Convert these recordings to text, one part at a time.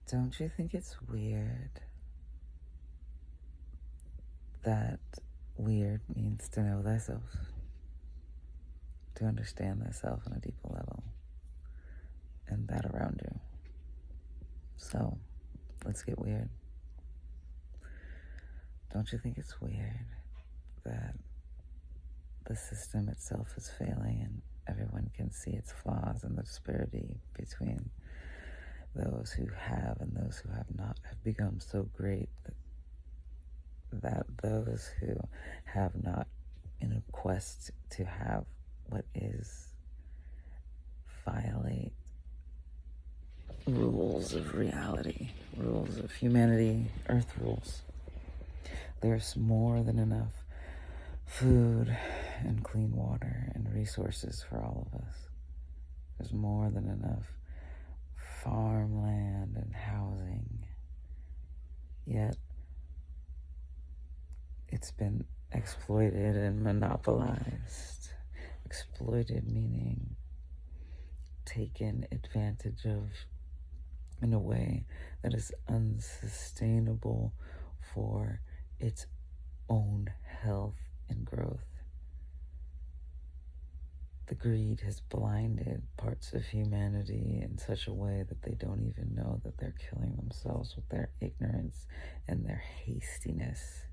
Don't you think it's weird that weird means to know thyself, to understand thyself on a deeper level, and that around you? So, let's get weird. Don't you think it's weird that the system itself is failing and everyone can see its flaws and the disparity between those who have and those who have not have become so great that those who have not, in a quest to have what is, violate rules of reality, rules of humanity, earth rules. There's more than enough food and clean water and resources for all of us. There's more than enough farmland and housing. Yet it's been exploited and monopolized. Exploited meaning taken advantage of in a way that is unsustainable for its own health and growth. The greed has blinded parts of humanity in such a way that they don't even know that they're killing themselves with their ignorance and their hastiness.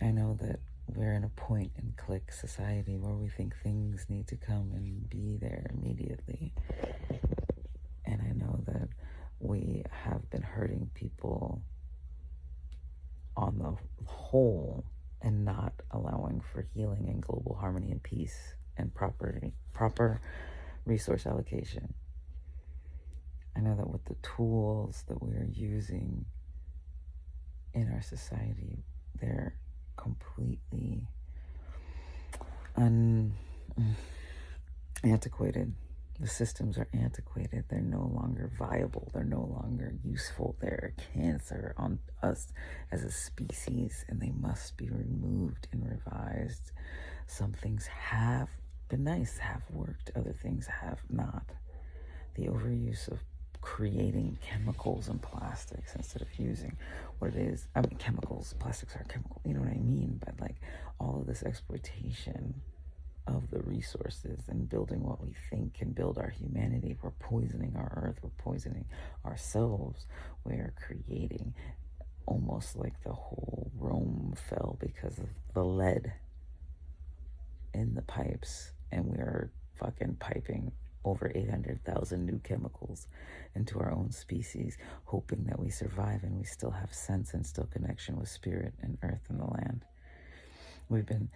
I know that we're in a point and click society where we think things need to come and be there immediately. And I know that we have been hurting people on the whole and not allowing for healing and global harmony and peace and proper resource allocation. I know that with the tools that we are using in our society, they're completely antiquated. The systems are antiquated. They're no longer viable. They're no longer useful. They're a cancer on us as a species, and they must be removed and revised. Some things have been nice, have worked. Other things have not. The overuse of creating chemicals and plastics instead of using what it is. I mean, chemicals, plastics are chemical, you know what I mean? But like all of this exploitation of the resources and building what we think can build our humanity. We're poisoning our earth. We're poisoning ourselves. We're creating almost like the whole Rome fell because of the lead in the pipes, and we're fucking piping over 800,000 new chemicals into our own species, hoping that we survive and we still have sense and still connection with spirit and earth and the land. We've been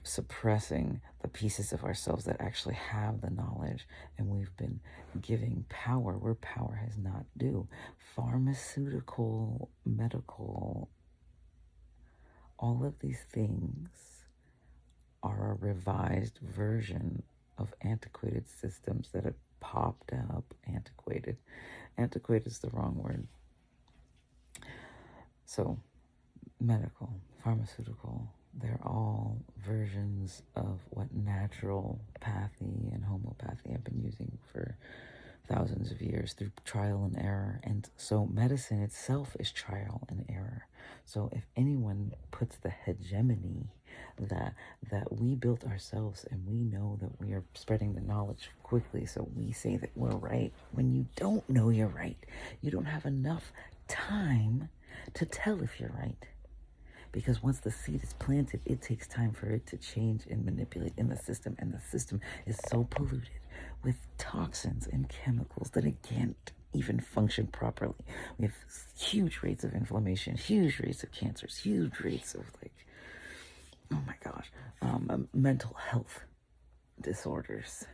suppressing the pieces of ourselves that actually have the knowledge, and we've been giving power where power has not due. Pharmaceutical, medical, all of these things are a revised version of antiquated systems that have popped up. Antiquated is the wrong word. So medical, pharmaceutical, they're all versions of what naturopathy and homeopathy have been using for thousands of years through trial and error. And so medicine itself is trial and error. So if anyone puts the hegemony that we built ourselves, and we know that we are spreading the knowledge quickly, so we say that we're right, when you don't know you're right, you don't have enough time to tell if you're right. Because once the seed is planted, it takes time for it to change and manipulate in the system. And the system is so polluted with toxins and chemicals that it can't even function properly. We have huge rates of inflammation, huge rates of cancers, huge rates of oh my gosh, mental health disorders,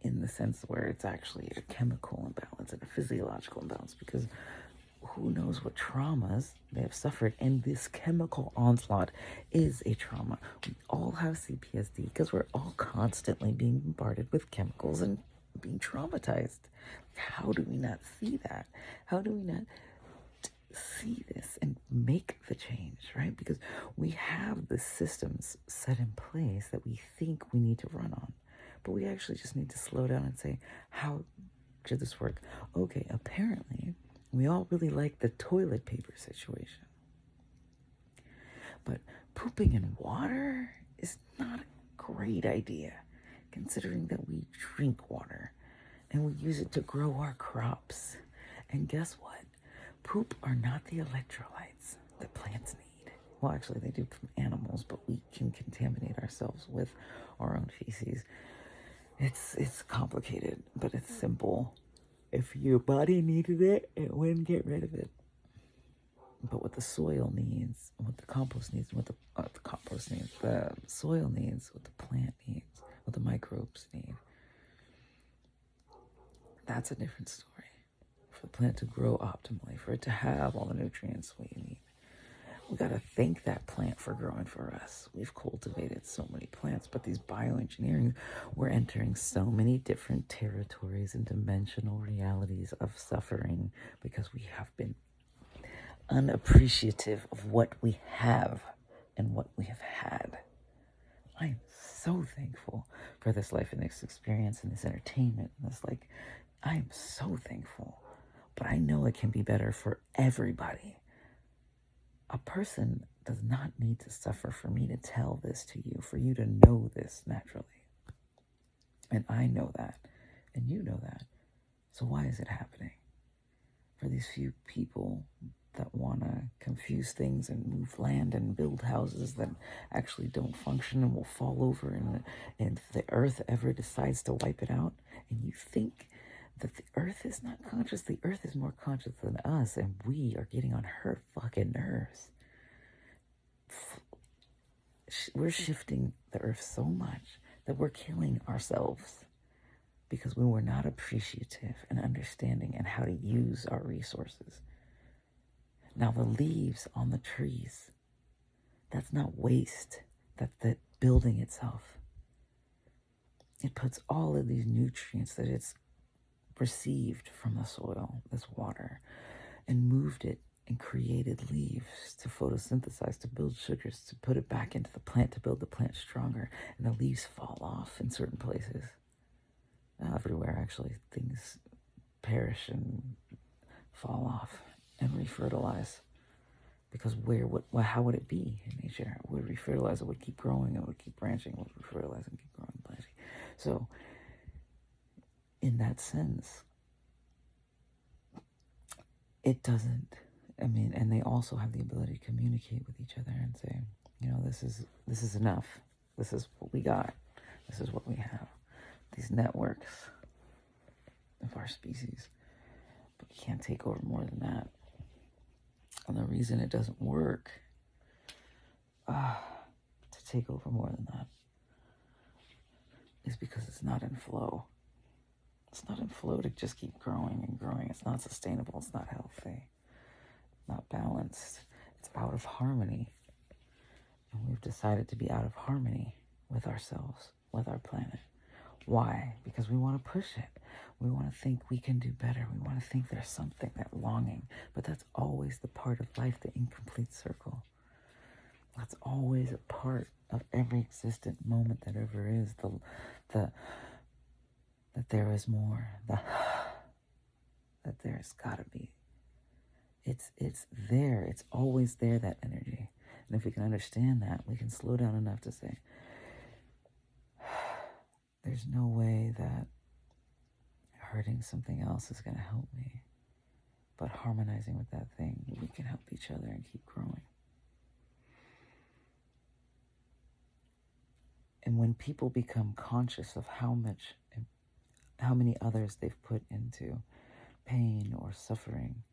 in the sense where it's actually a chemical imbalance and a physiological imbalance, because who knows what traumas they have suffered, and this chemical onslaught is a trauma. We all have CPSD because we're all constantly being bombarded with chemicals and being traumatized. How do we not see that? How do we not see this and make the change, right? Because we have the systems set in place that we think we need to run on, but we actually just need to slow down and say, how much of this work. Okay, apparently, we all really like the toilet paper situation. But pooping in water is not a great idea, considering that we drink water and we use it to grow our crops. And guess what? Poop are not the electrolytes that plants need. Well, actually, they do from animals, but we can contaminate ourselves with our own feces. It's complicated, but it's simple. If your body needed it, it wouldn't get rid of it. But what the soil needs, what the compost needs, what the soil needs, what the plant needs, what the microbes need, that's a different story. For the plant to grow optimally, for it to have all the nutrients we need, we got to thank that plant for growing for us. We've cultivated so many plants, but these bioengineering, we're entering so many different territories and dimensional realities of suffering because we have been unappreciative of what we have and what we have had. I am so thankful for this life and this experience and this entertainment and this, I am so thankful. But I know it can be better for everybody. A person does not need to suffer for me to tell this to you, for you to know this naturally. And I know that, and you know that. So why is it happening? For these few people that want to confuse things and move land and build houses that actually don't function and will fall over, and if the earth ever decides to wipe it out, and you think that the earth is not conscious, the earth is more conscious than us, and we are getting on her fucking nerves. We're shifting the earth so much that we're killing ourselves because we were not appreciative and understanding and how to use our resources. Now the leaves on the trees, that's not waste, that's the building itself. It puts all of these nutrients that it's received from the soil, this water, and moved it and created leaves to photosynthesize, to build sugars, to put it back into the plant, to build the plant stronger. And the leaves fall off in certain places. Not everywhere, actually. Things perish and fall off and refertilize. Because how would it be in nature? It would refertilize, it would keep growing, it would keep branching, it would refertilize and keep growing and branching. So, in that sense, it doesn't, and they also have the ability to communicate with each other and say, this is enough. This is what we got. This is what we have. These networks of our species. But we can't take over more than that. And the reason it doesn't work to take over more than that is because it's not in flow. It's not in flow to just keep growing and growing. It's not sustainable. It's not healthy. It's not balanced. It's out of harmony. And we've decided to be out of harmony with ourselves, with our planet. Why? Because we want to push it. We want to think we can do better. We want to think there's something, that longing. But that's always the part of life, the incomplete circle. That's always a part of every existent moment that ever is. That there is more, that there's gotta be. It's there, it's always there, that energy. And if we can understand that, we can slow down enough to say, there's no way that hurting something else is gonna help me. But harmonizing with that thing, we can help each other and keep growing. And when people become conscious of how many others they've put into pain or suffering,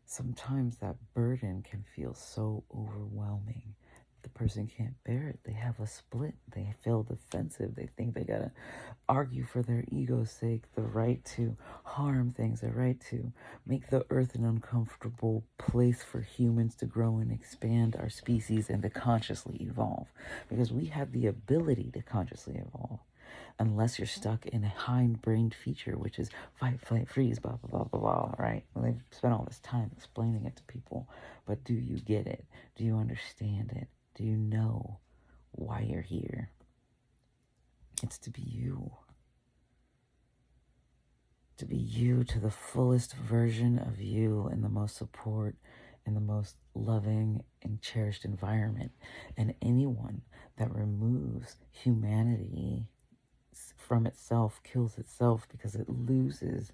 sometimes that burden can feel so overwhelming. The person can't bear it. They have a split. They feel defensive. They think they gotta argue for their ego's sake, the right to harm things, the right to make the earth an uncomfortable place for humans to grow and expand our species and to consciously evolve. Because we have the ability to consciously evolve. Unless you're stuck in a hindbrained feature, which is fight, flight, freeze, blah, blah, blah, blah, blah, right? Well, they've spent all this time explaining it to people, but do you get it? Do you understand it? Do you know why you're here? It's to be you. to be you to the fullest version of you in the most support, in the most loving and cherished environment. And anyone that removes humanity from itself kills itself, because it loses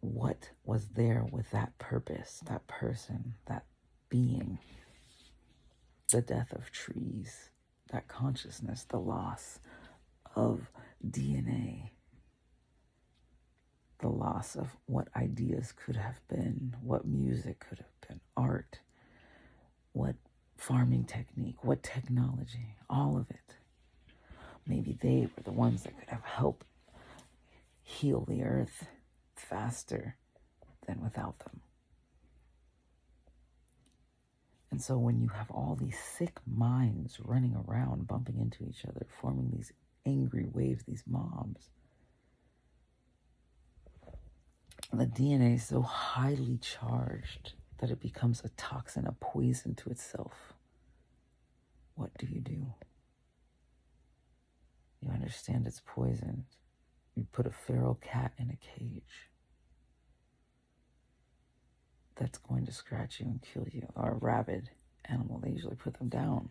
what was there with that purpose, that person, that being. The death of trees, that consciousness, the loss of DNA, the loss of what ideas could have been, what music could have been, art, what farming technique, what technology, all of it. Maybe they were the ones that could have helped heal the earth faster than without them. And so when you have all these sick minds running around, bumping into each other, forming these angry waves, these mobs, the DNA is so highly charged that it becomes a toxin, a poison to itself. What do? You understand it's poisoned. You put a feral cat in a cage that's going to scratch you and kill you, or a rabid animal. They usually put them down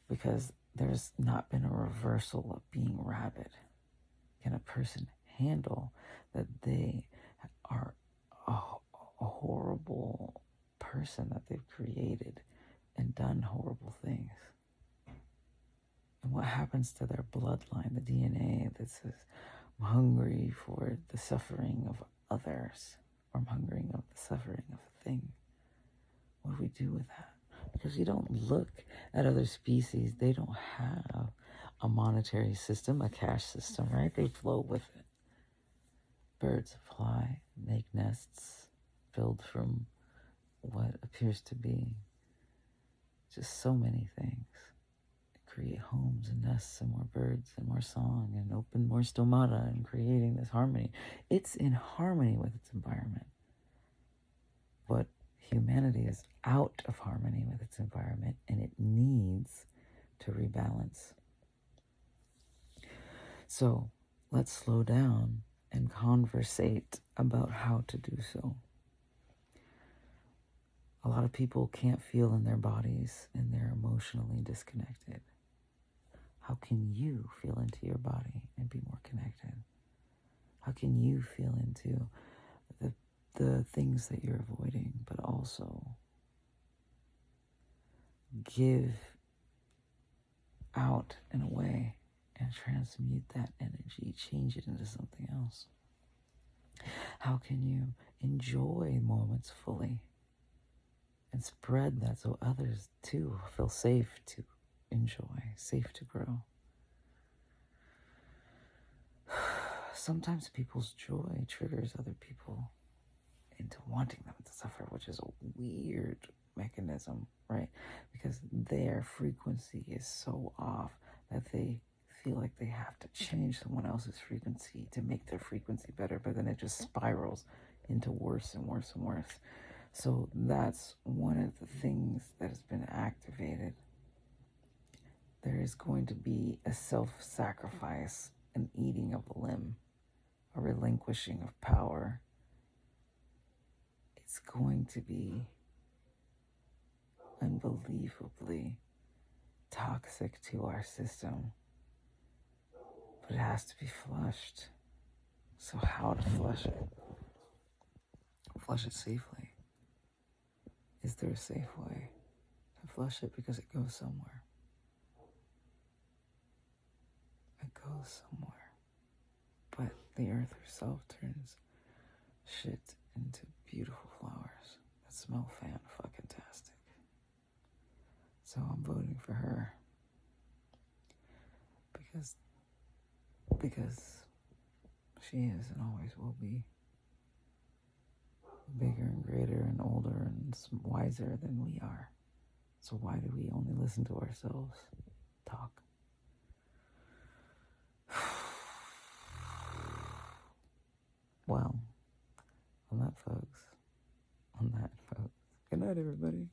because there's not been a reversal of being rabid. Can a person handle that they are a horrible person, that they've created and done horrible things? And what happens to their bloodline, the DNA that says, I'm hungry for the suffering of others, or I'm hungry of the suffering of a thing? What do we do with that? Because you don't look at other species, they don't have a monetary system, a cash system, right? They flow with it. Birds fly, make nests, build from what appears to be just so many things. Create homes and nests and more birds and more song and open more stomata and creating this harmony. It's in harmony with its environment. But humanity is out of harmony with its environment, and it needs to rebalance. So let's slow down and conversate about how to do so. A lot of people can't feel in their bodies and they're emotionally disconnected. How can you feel into your body and be more connected? How can you feel into the things that you're avoiding, but also give out in a way and transmute that energy, change it into something else? How can you enjoy moments fully and spread that so others too feel safe to enjoy, safe to grow? Sometimes people's joy triggers other people into wanting them to suffer, which is a weird mechanism, right? Because their frequency is so off that they feel like they have to change someone else's frequency to make their frequency better, but then it just spirals into worse and worse and worse. So that's one of the things that has been activated. There is going to be a self-sacrifice, an eating of a limb, a relinquishing of power. It's going to be unbelievably toxic to our system, but it has to be flushed. So how to flush it? Flush it safely. Is there a safe way to flush it? Because it goes somewhere. It goes somewhere. But the earth herself turns shit into beautiful flowers that smell fan-fucking-tastic. So I'm voting for her. Because she is and always will be bigger and greater and older and wiser than we are. So why do we only listen to ourselves talk? Well, on that, folks. Good night, everybody.